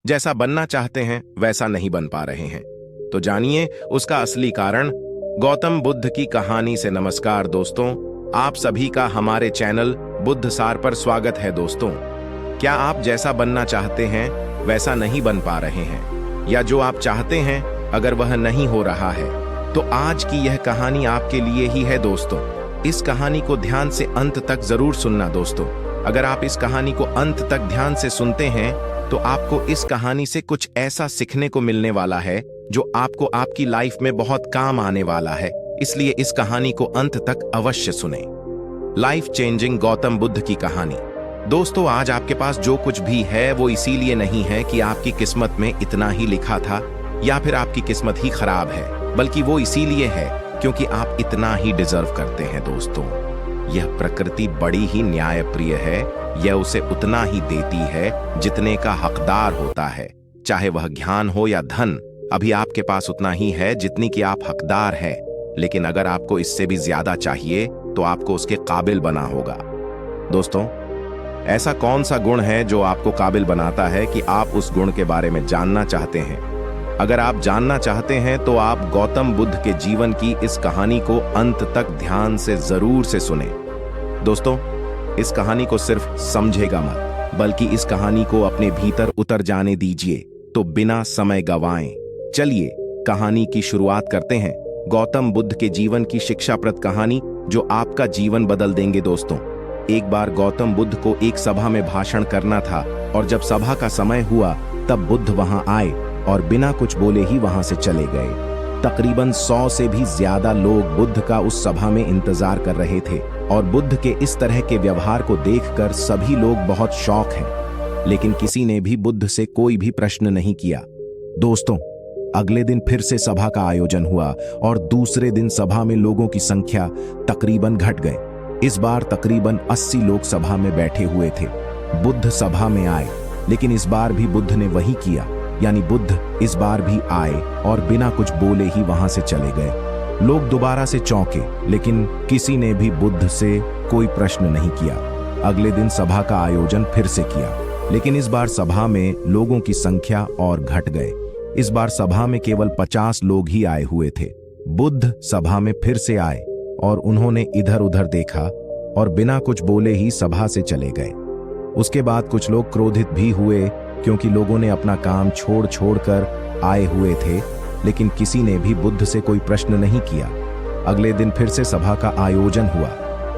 जैसा बनना चाहते हैं वैसा नहीं बन पा रहे हैं। तो जानिए उसका असली कारण। गौतम बुद्ध की कहानी से नमस्कार दोस्तों, आप सभी का हमारे चैनल बुद्ध सार पर स्वागत है। दोस्तों, क्या आप जैसा बनना चाहते हैं वैसा नहीं बन पा रहे हैं, या जो आप चाहते हैं अगर वह नहीं हो रहा है, तो आज की यह कहानी आपके लिए ही है। दोस्तों, इस कहानी को ध्यान से अंत तक जरूर सुनना। दोस्तों, अगर आप इस कहानी को अंत तक ध्यान से सुनते हैं तो आपको इस कहानी से कुछ ऐसा सीखने को मिलने वाला है जो आपको आपकी लाइफ में बहुत काम आने वाला है। इसलिए इस कहानी को अंत तक अवश्य सुने। लाइफ चेंजिंग गौतम बुद्ध की कहानी। दोस्तों, आज आपके पास जो कुछ भी है वो इसीलिए नहीं है कि आपकी किस्मत में इतना ही लिखा था या फिर आपकी किस्मत ही खराब है, बल्कि वो इसीलिए है क्योंकि आप इतना ही डिजर्व करते हैं। दोस्तों, यह प्रकृति बड़ी ही न्यायप्रिय है। यह उसे उतना ही देती है जितने का हकदार होता है, चाहे वह ज्ञान हो या धन। अभी आपके पास उतना ही है जितनी कि आप हकदार हैं, लेकिन अगर आपको इससे भी ज्यादा चाहिए तो आपको उसके काबिल बना होगा। दोस्तों, ऐसा कौन सा गुण है जो आपको काबिल बनाता है कि आप उस गुण के बारे में जानना चाहते हैं? अगर आप जानना चाहते हैं तो आप गौतम बुद्ध के जीवन की इस कहानी को अंत तक ध्यान से जरूर से सुने। दोस्तों, इस कहानी को सिर्फ समझेगा मत, बल्कि इस कहानी को अपने भीतर उतर जाने दीजिए। तो बिना समय गवाएं चलिए कहानी की शुरुआत करते हैं। गौतम बुद्ध के जीवन की शिक्षाप्रद कहानी जो आपका जीवन बदल देंगे। दोस्तों, एक बार गौतम बुद्ध को एक सभा में भाषण करना था, और जब सभा का समय हुआ तब बुद्ध वहां आए और बिना कुछ बोले ही वहां से चले गए। तकरीबन 100 से भी ज्यादा लोग बुद्ध का उस सभा में इंतजार कर रहे थे, और बुद्ध के इस तरह के व्यवहार को देखकर सभी लोग बहुत शॉक हैं, लेकिन किसी ने भी बुद्ध से कोई भी प्रश्न नहीं किया। दोस्तों, अगले दिन फिर से सभा का आयोजन हुआ, और दूसरे दिन सभा में लोगों की संख्या तकरीबन घट गए। इस बार तकरीबन 80 लोग सभा में बैठे हुए थे। बुद्ध सभा में आए, लेकिन इस बार भी बुद्ध ने वही किया, यानी बुद्ध इस बार भी आए और बिना कुछ बोले ही वहां से चले गए। लोग दोबारा से चौंके, लेकिन किसी ने भी बुद्ध से कोई प्रश्न नहीं किया। अगले दिन सभा का आयोजन फिर से किया, लेकिन इस बार सभा में लोगों की संख्या और घट गए। इस बार सभा में केवल 50 लोग ही आए हुए थे। बुद्ध सभा में फिर से आए और उन्होंने इधर उधर देखा और बिना कुछ बोले ही सभा से चले गए। उसके बाद कुछ लोग क्रोधित भी हुए, क्योंकि लोगों ने अपना काम छोड़ कर आए हुए थे, लेकिन किसी ने भी बुद्ध से कोई प्रश्न नहीं किया। अगले दिन फिर से सभा का आयोजन हुआ।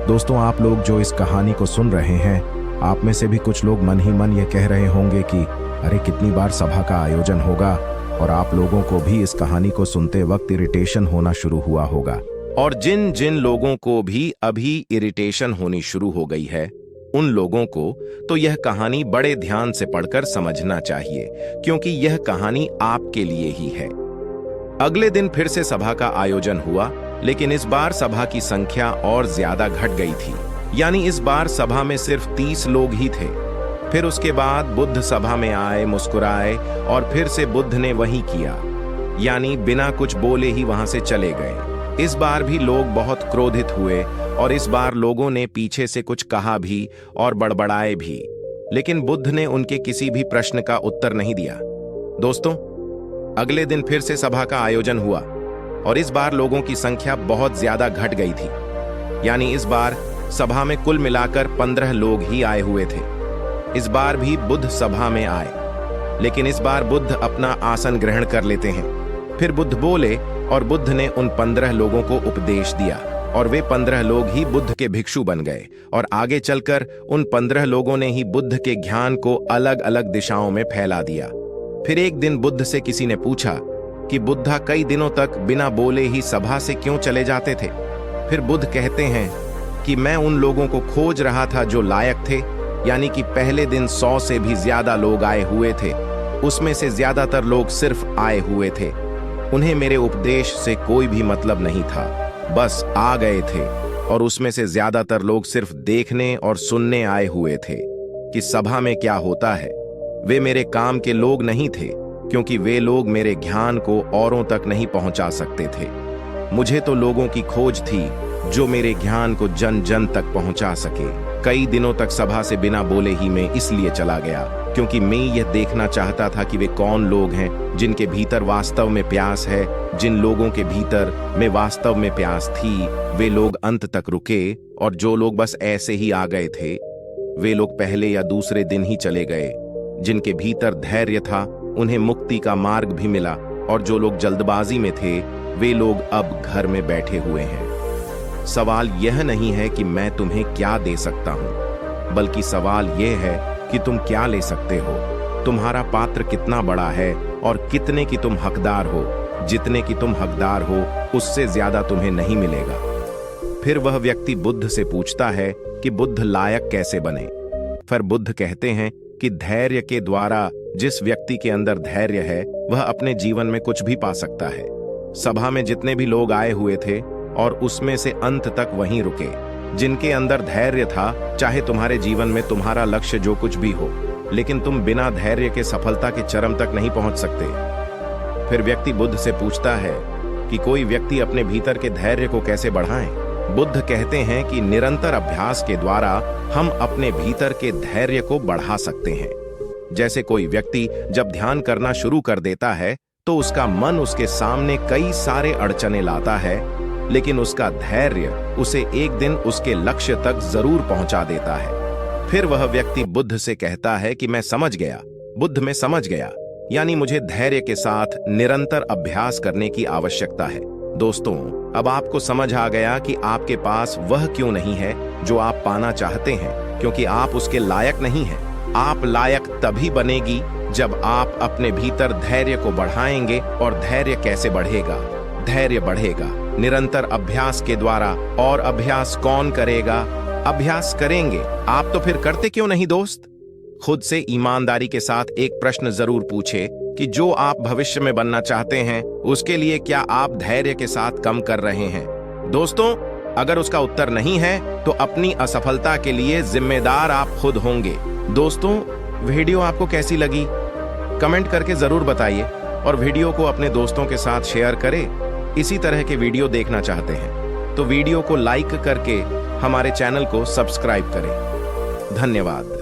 दोस्तों, आप लोग जो इस कहानी को सुन रहे हैं, आप में से भी कुछ लोग मन ही मन ये कह रहे होंगे कि अरे कितनी बार सभा का आयोजन होगा, और आप लोगों को भी इस कहानी को सुनते वक्त इरिटेशन होना शुरू हुआ होगा। और जिन जिन लोगों को भी अभी इरिटेशन होनी शुरू हो गई है, उन लोगों को तो यह कहानी बड़े ध्यान से पढ़कर समझना चाहिए, क्योंकि यह कहानी आपके लिए ही है। अगले दिन फिर से सभा का आयोजन हुआ, लेकिन इस बार सभा की संख्या और ज्यादा घट गई थी, यानी इस बार सभा में सिर्फ 30 लोग ही थे। फिर उसके बाद बुद्ध सभा में आए, मुस्कुराए, और फिर से बुद्ध ने वही किया, यानी बिना कुछ बोले ही वहां से चले गए। इस बार भी लोग बहुत क्रोधित हुए, और इस बार लोगों ने पीछे से कुछ कहा भी और बड़बड़ाए भी, लेकिन बुद्ध ने उनके किसी भी प्रश्न का उत्तर नहीं दिया। दोस्तों, अगले दिन फिर से सभा का आयोजन हुआ, और इस बार लोगों की संख्या बहुत ज्यादा घट गई थी, यानी इस बार सभा में कुल मिलाकर 15 लोग ही आए हुए थे। इस बार भी बुद्ध सभा में आए, लेकिन इस बार बुद्ध अपना आसन ग्रहण कर लेते हैं। फिर बुद्ध बोले, और बुद्ध ने उन 15 लोगों को उपदेश दिया, और वे 15 लोग ही बुद्ध के भिक्षु बन गए। और आगे चलकर उन 15 लोगों ने ही बुद्ध के ज्ञान को अलग अलग दिशाओं में फैला दिया। फिर एक दिन बुद्ध से किसी ने पूछा कि बुद्धा कई दिनों तक बिना बोले ही सभा से क्यों चले जाते थे? फिर बुद्ध कहते हैं कि मैं उन लोगों को खोज रहा था जो लायक थे, यानी कि पहले दिन 100 से भी ज्यादा लोग आए हुए थे। उसमें से ज्यादातर लोग सिर्फ आए हुए थे, उन्हें मेरे उपदेश से कोई भी मतलब नहीं था, बस आ गए थे। और उसमें से ज्यादातर लोग सिर्फ देखने और सुनने आए हुए थे कि सभा में क्या होता है। वे मेरे काम के लोग नहीं थे, क्योंकि वे लोग मेरे ज्ञान को औरों तक नहीं पहुंचा सकते थे। मुझे तो लोगों की खोज थी जो मेरे ज्ञान को जन जन तक पहुंचा सके। कई दिनों तक सभा से बिना बोले ही मैं इसलिए चला गया क्योंकि मैं यह देखना चाहता था कि वे कौन लोग हैं जिनके भीतर वास्तव में प्यास है। जिन लोगों के भीतर में वास्तव में प्यास थी वे लोग अंत तक रुके, और जो लोग बस ऐसे ही आ गए थे वे लोग पहले या दूसरे दिन ही चले गए। जिनके भीतर धैर्य था उन्हें मुक्ति का मार्ग भी मिला, और जो लोग जल्दबाजी में थे वे लोग अब घर में बैठे हुए हैं। सवाल यह नहीं है कि मैं तुम्हें क्या दे सकता हूं, बल्कि सवाल यह है कि तुम क्या ले सकते हो। तुम्हारा पात्र कितना बड़ा है और कितने की तुम हकदार हो। जितने की तुम हकदार हो उससे ज्यादा तुम्हें नहीं मिलेगा। फिर वह व्यक्ति बुद्ध से पूछता है कि बुद्ध लायक कैसे बने। फिर बुद्ध कहते हैं कि धैर्य के द्वारा। जिस व्यक्ति के अंदर धैर्य है वह अपने जीवन में कुछ भी पा सकता है। सभा में जितने भी लोग आए हुए थे और उसमें से अंत तक वहीं रुके। जिनके अंदर धैर्य था, चाहे तुम्हारे जीवन में तुम्हारा लक्ष्य जो कुछ भी हो, लेकिन तुम बिना धैर्य के सफलता के चरम तक नहीं पहुंच सकते। फिर व्यक्ति बुद्ध से पूछता है कि कोई व्यक्ति अपने भीतर के धैर्य को कैसे बढ़ाएं। बुद्ध कहते हैं कि निरंतर अभ्यास के द्वारा हम अपने भीतर के धैर्य को बढ़ा सकते हैं। जैसे कोई व्यक्ति जब ध्यान करना शुरू कर देता है तो उसका मन उसके सामने कई सारे अड़चने लाता है, लेकिन उसका धैर्य उसे एक दिन उसके लक्ष्य तक जरूर पहुंचा देता है। फिर वह व्यक्ति बुद्ध से कहता है कि मैं समझ गया, बुद्ध मैं समझ गया, यानी मुझे धैर्य के साथ निरंतर अभ्यास करने की आवश्यकता है। दोस्तों, अब आपको समझ आ गया कि आपके पास वह क्यों नहीं है जो आप पाना चाहते हैं, क्योंकि आप उसके लायक नहीं हैं। आप लायक तभी बनेगी जब आप अपने भीतर धैर्य को बढ़ाएंगे। और धैर्य कैसे बढ़ेगा? धैर्य बढ़ेगा निरंतर अभ्यास के द्वारा। और अभ्यास कौन करेगा? अभ्यास करेंगे आप। तो फिर करते क्यों नहीं दोस्त? खुद से ईमानदारी के साथ एक प्रश्न जरूर पूछे कि जो आप भविष्य में बनना चाहते हैं उसके लिए क्या आप धैर्य के साथ कम कर रहे हैं? दोस्तों, अगर उसका उत्तर नहीं है तो अपनी असफलता के लिए जिम्मेदार आप खुद होंगे। दोस्तों, वीडियो आपको कैसी लगी कमेंट करके जरूर बताइए, और वीडियो को अपने दोस्तों के साथ शेयर करें। इसी तरह के वीडियो देखना चाहते हैं तो वीडियो को लाइक करके हमारे चैनल को सब्सक्राइब करें। धन्यवाद।